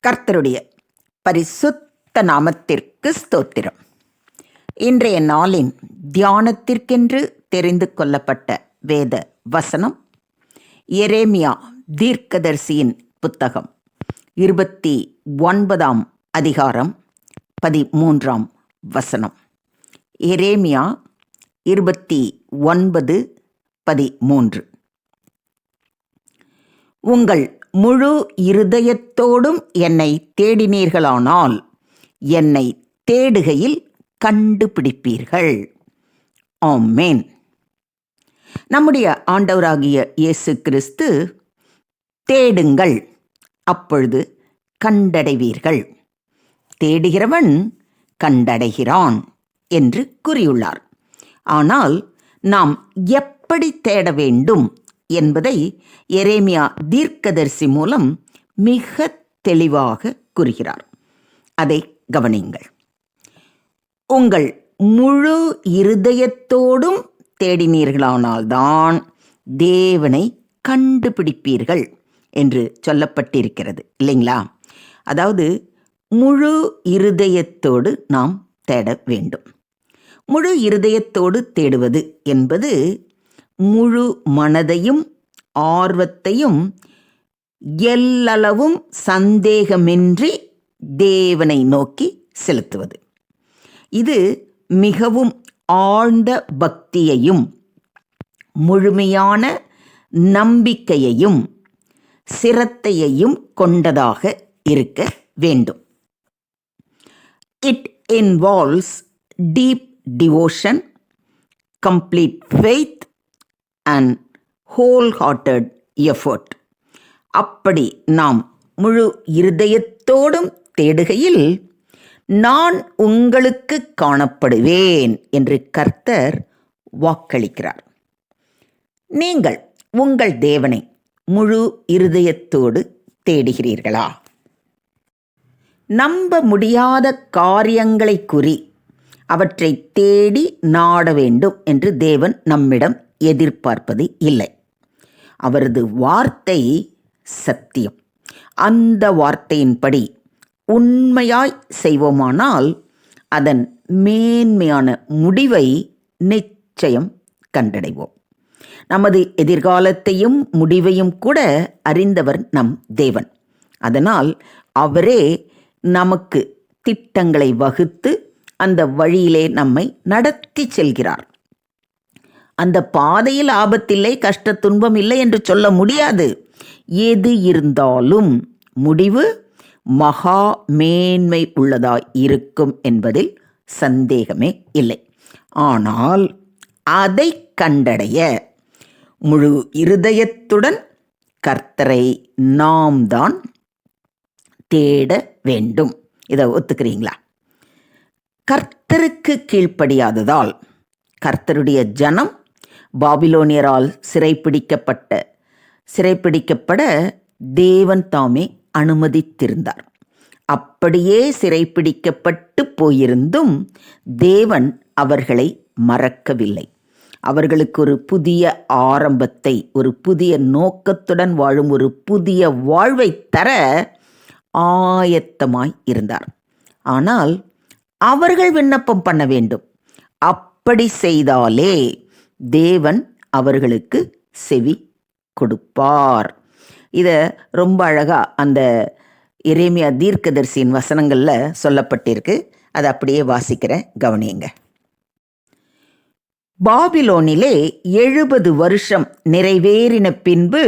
கர்த்தருடைய பரிசுத்த நாமத்திற்கு ஸ்தோத்திரம். இன்றைய நாளின் தியானத்திற்கென்று தெரிந்து கொள்ளப்பட்ட வேத வசனம் எரேமியா தீர்க்கதரிசியின் புத்தகம் 29ஆம் அதிகாரம் 13ஆம் வசனம். எரேமியா 29:13. உங்கள் முழு இருதயத்தோடும் என்னை தேடினீர்களானால் என்னை தேடுகையில் கண்டுபிடிப்பீர்கள். ஆமென். நம்முடைய ஆண்டவராகிய இயேசு கிறிஸ்து தேடுங்கள், அப்பொழுது கண்டடைவீர்கள், தேடுகிறவன் கண்டடைகிறான் என்று கூறியுள்ளார். ஆனால் நாம் எப்படி தேட வேண்டும் என்பதை எரேமியா தீர்க்கதரிசி மூலம் மிக தெளிவாக கூறுகிறார். அதை கவனியுங்கள். உங்கள் முழு இருதயத்தோடும் தேடினீர்களானால்தான் தேவனை கண்டுபிடிப்பீர்கள் என்று சொல்லப்பட்டிருக்கிறது இல்லைங்களா? அதாவது முழு இருதயத்தோடு நாம் தேட வேண்டும். முழு இருதயத்தோடு தேடுவது என்பது முழு மனதையும் ஆர்வத்தையும் எல்லளவும் சந்தேகமின்றி தேவனை நோக்கி செலுத்துவது. இது மிகவும் ஆழ்ந்த பக்தியையும் முழுமையான நம்பிக்கையையும் சிரத்தையையும் கொண்டதாக இருக்க வேண்டும். It involves deep devotion, complete faith and wholehearted effort. அப்படி நாம் முழு இருதயத்தோடும் தேடுகையில் நான் உங்களுக்கு காணப்படுவேன் என்று கர்த்தர் வாக்களிக்கிறார். நீங்கள் உங்கள் தேவனை முழு இருதயத்தோடு தேடுகிறீர்களா? நம்ப முடியாத காரியங்களை குறி அவற்றை தேடி நாட வேண்டும் என்று தேவன் நம்மிடம் எதிர்பார்ப்பது இல்லை. அவரது வார்த்தை சத்தியம். அந்த வார்த்தையின்படி உண்மையாய் செய்வோமானால் அதன் மேன்மையான முடிவை நிச்சயம் கண்டடைவோம். நமது எதிர்காலத்தையும் முடிவையும் கூட அறிந்தவர் நம் தேவன். அதனால் அவரே நமக்கு திட்டங்களை வகுத்து அந்த வழியிலே நம்மை நடத்தி செல்கிறார். அந்த பாதையில் ஆபத்தில்லை, கஷ்ட துன்பம் இல்லை என்று சொல்ல முடியாது. எது இருந்தாலும் முடிவு மகா மேன்மை உள்ளதாய் இருக்கும் என்பதில் சந்தேகமே இல்லை. ஆனால் அதை கண்டடைய முழு இருதயத்துடன் கர்த்தரை நாம் தான் தேட வேண்டும். இதை ஒத்துக்கிறீங்களா? கர்த்தருக்கு கீழ்ப்படியாததால் கர்த்தருடைய ஜனம் பாபிலோனியரால் சிறைப்பிடிக்கப்பட தேவன் தாமே அனுமதித்திருந்தார். அப்படியே சிறைப்பிடிக்கப்பட்டு போயிருந்தும் தேவன் அவர்களை மறக்கவில்லை. அவர்களுக்கு ஒரு புதிய ஆரம்பத்தை, ஒரு புதிய நோக்கத்துடன் வாழும் ஒரு புதிய வாழ்வை தர ஆயத்தமாய் இருந்தார். ஆனால் அவர்கள் விண்ணப்பம் பண்ண வேண்டும். அப்படி செய்தாலே தேவன் அவர்களுக்கு செவி கொடுப்பார். இதை ரொம்ப அழகாக அந்த எரேமியா தீர்க்கதரிசியின் வசனங்களில் சொல்லப்பட்டிருக்கு. அதை அப்படியே வாசிக்கிறேன், கவனியுங்க. பாபிலோனிலே 70 வருஷம் நிறைவேறின பின்பு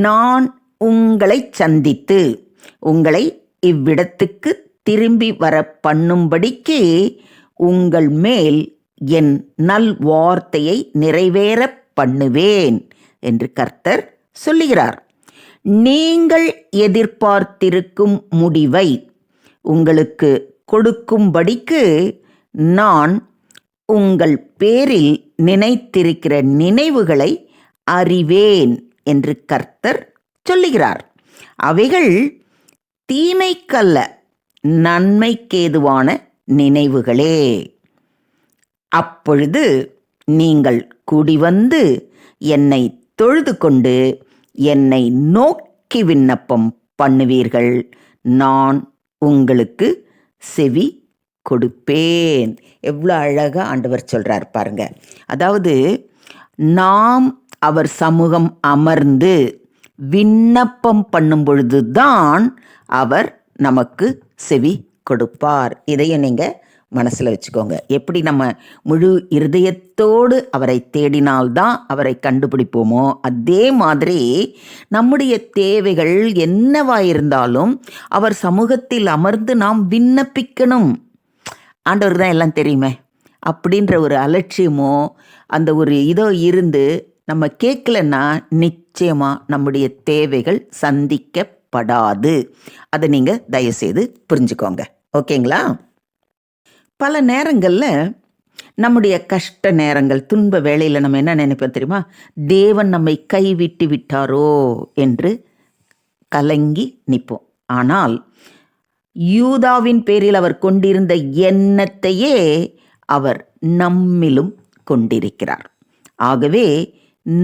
நான் உங்களை சந்தித்து உங்களை இவ்விடத்துக்கு திரும்பி வர பண்ணும்படிக்கு உங்கள் மேல் என் நல் வார்த்தையை நிறைவேற பண்ணுவேன் என்று கர்த்தர் சொல்லுகிறார். நீங்கள் எதிர்பார்த்திருக்கும் முடிவை உங்களுக்கு கொடுக்கும்படிக்கு நான் உங்கள் பேரில் நினைத்திருக்கிற நினைவுகளை அறிவேன் என்று கர்த்தர் சொல்லுகிறார். அவைகள் தீமைக்கல்ல, நன்மைக்கேதுவான நினைவுகளே. அப்பொழுது நீங்கள் கூடிவந்து என்னை தொழுது கொண்டு என்னை நோக்கி விண்ணப்பம் பண்ணுவீர்கள், நான் உங்களுக்கு செவி கொடுப்பேன். எவ்வளோ அழகாக ஆண்டவர் சொல்கிறார் பாருங்க. அதாவது நாம் அவர் சமூகம் அமர்ந்து விண்ணப்பம் பண்ணும் பொழுது தான் அவர் நமக்கு செவி கொடுப்பார். இதையும் நீங்கள் மனசில் வச்சுக்கோங்க. எப்படி நம்ம முழு இருதயத்தோடு அவரை தேடினால்தான் அவரை கண்டுபிடிப்போமோ, அதே மாதிரி நம்முடைய தேவைகள் என்னவாயிருந்தாலும் அவர் சமூகத்தில் அமர்ந்து நாம் விண்ணப்பிக்கணும். ஆண்டவர் தான் எல்லாம் தெரியுமே அப்படின்ற ஒரு அலட்சியமோ அந்த ஒரு இதோ இருந்து நம்ம கேட்கலன்னா நிச்சயமாக நம்முடைய தேவைகள் சந்திக்கப்படாது. அதை நீங்கள் தயவுசெய்து புரிஞ்சுக்கோங்க. ஓகேங்களா? பல நேரங்களில் நம்முடைய கஷ்ட நேரங்கள், துன்ப வேளையில் நம்ம என்ன நினைப்போம் தெரியுமா? தேவன் நம்மை கைவிட்டு விட்டாரோ என்று கலங்கி நிற்போம். ஆனால் யூதாவின் பேரில் அவர் கொண்டிருந்த எண்ணத்தையே அவர் நம்மிலும் கொண்டிருக்கிறார். ஆகவே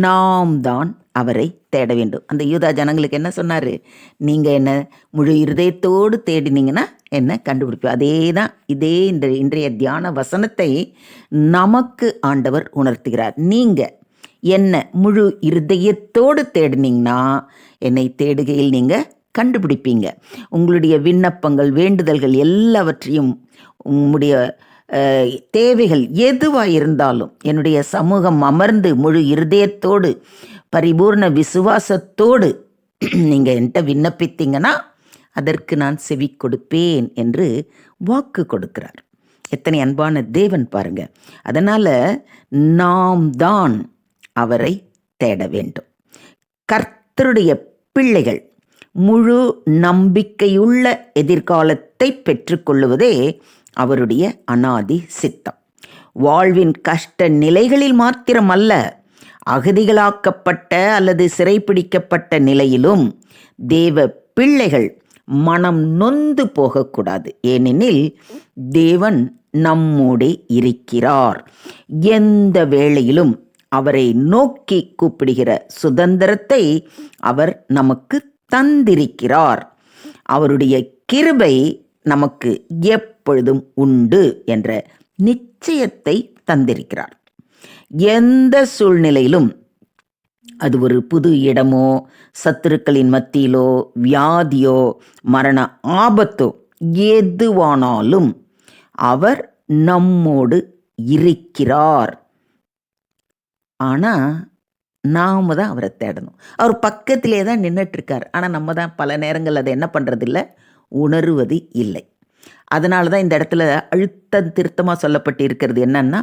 நாம் தான் அவரை தேட வேண்டும். அந்த யூதா ஜனங்களுக்கு என்ன சொன்னார்? நீங்கள் என்ன முழு இருதயத்தோடு தேடினீங்கன்னா என்ன கண்டுபிடிப்போம். அதே தான் இன்றைய தியான வசனத்தை நமக்கு ஆண்டவர் உணர்த்துகிறார். நீங்கள் என்ன முழு இருதயத்தோடு தேடினீங்கன்னா என்னை தேடுகையில் நீங்கள் கண்டுபிடிப்பீங்க. உங்களுடைய விண்ணப்பங்கள், வேண்டுதல்கள் எல்லாவற்றையும், உங்களுடைய தேவைகள் எதுவாக இருந்தாலும் என்னுடைய சமூகம் அமர்ந்து முழு இருதயத்தோடு பரிபூர்ண விசுவாசத்தோடு நீங்கள் என்கிட்ட விண்ணப்பித்தீங்கன்னா அதற்கு நான் செவி கொடுப்பேன் என்று வாக்கு கொடுக்கிறார். எத்தனை அன்பான தேவன் பாருங்க. அதனால் நாம் தான் அவரை தேட வேண்டும். கர்த்தருடைய பிள்ளைகள் முழு நம்பிக்கையுள்ள எதிர்காலத்தை பெற்றுக்கொள்ளுவதே அவருடைய அனாதி சித்தம். வாழ்வின் கஷ்ட நிலைகளில் மாத்திரமல்ல, அகதிகளாக்கப்பட்ட அல்லது சிறைப்பிடிக்கப்பட்ட நிலையிலும் தேவ பிள்ளைகள் மனம் நொந்து போகக்கூடாது. ஏனெனில் தேவன் நம்மோடே இருக்கிறார். எந்த வேளையிலும் அவரை நோக்கி கூப்பிடுகிற சுதந்திரத்தை அவர் நமக்கு தந்திருக்கிறார். அவருடைய கிருபை நமக்கு எப்பொழுதும் உண்டு என்ற நிச்சயத்தை தந்திருக்கிறார். எந்த சூழ்நிலையிலும், அது ஒரு புது இடமோ, சத்துருக்களின் மத்தியிலோ, வியாதியோ, மரண ஆபத்தோ, எதுவானாலும் அவர் நம்மோடு இருக்கிறார். ஆனால் நாம் தான் அவரை தேடணும். அவர் பக்கத்திலே தான் நின்றுட்டுருக்கார். ஆனால் நம்ம தான் பல நேரங்கள் அதை என்ன பண்ணுறதில்லை, உணருவது இல்லை. அதனால தான் இந்த இடத்துல அழுத்தம் திருத்தமாக சொல்லப்பட்டு இருக்கிறது என்னன்னா,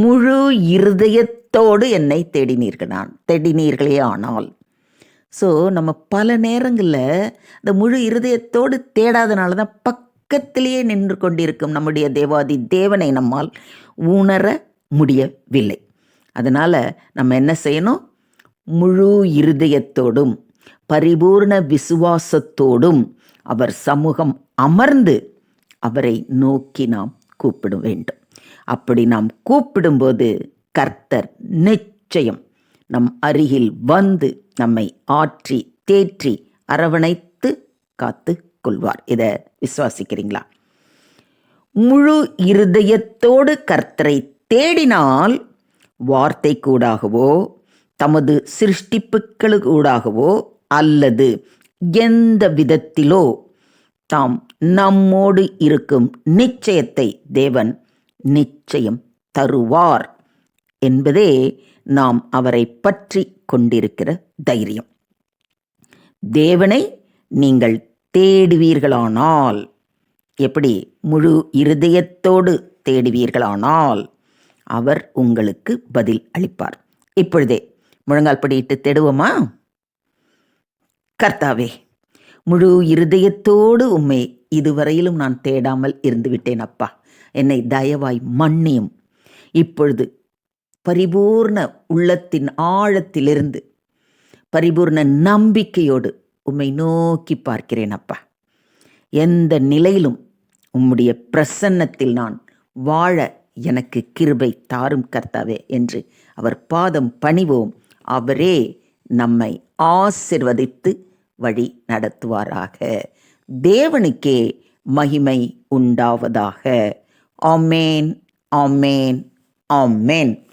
முழு இருதயத்தோடு என்னை தேடினீர்களே ஆனால். ஸோ நம்ம பல நேரங்களில் இந்த முழு இருதயத்தோடு தேடாதனால தான் பக்கத்திலேயே நின்று கொண்டிருக்கும் நம்முடைய தேவாதி தேவனை நம்மால் உணர முடியவில்லை. அதனால் நம்ம என்ன செய்யணும்? முழு இருதயத்தோடும் பரிபூர்ண விசுவாசத்தோடும் அவர் சமூகம் அமர்ந்து அவரை நோக்கி நாம் கூப்பிட வேண்டும். அப்படி நாம் கூப்பிடும்போது கர்த்தர் நிச்சயம் நம் அருகில் வந்து நம்மை ஆற்றி தேற்றி அரவணைத்து காத்து கொள்வார். இதை விசுவாசிக்கிறீங்களா? முழு இருதயத்தோடு கர்த்தரை தேடினால் வார்த்தை கூடாகவோ, தமது சிருஷ்டிப்புகளுக்கூடாகவோ அல்லது எந்த விதத்திலோ தாம் நம்மோடு இருக்கும் நிச்சயத்தை தேவன் நிச்சயம் தருவார் என்பதே நாம் அவரை பற்றி கொண்டிருக்கிற தைரியம். தேவனை நீங்கள் தேடுவீர்களானால், எப்படி? முழு இருதயத்தோடு தேடுவீர்களானால் அவர் உங்களுக்கு பதில் அளிப்பார். இப்பொழுதே முழங்கால் படியிட்டு தேடுவோமா? கர்த்தாவே, முழு இருதயத்தோடு உம்மை இதுவரையிலும் நான் தேடாமல் இருந்துவிட்டேன் அப்பா. என்னை தயவாய் மன்னியும். இப்பொழுது பரிபூர்ண உள்ளத்தின் ஆழத்திலிருந்து பரிபூர்ண நம்பிக்கையோடு உம்மை நோக்கி பார்க்கிறேன் அப்பா. எந்த நிலையிலும் உம்முடைய பிரசன்னத்தில் நான் வாழ எனக்கு கிருபை தாரும் கர்த்தாவே என்று அவர் பாதம் பணிவோம். அவரே நம்மை ஆசிர்வதித்து வழி நடத்துவாராக. தேவனுக்கே மகிமை உண்டாவதாக. ஆமேன், ஆமேன், ஆமேன்.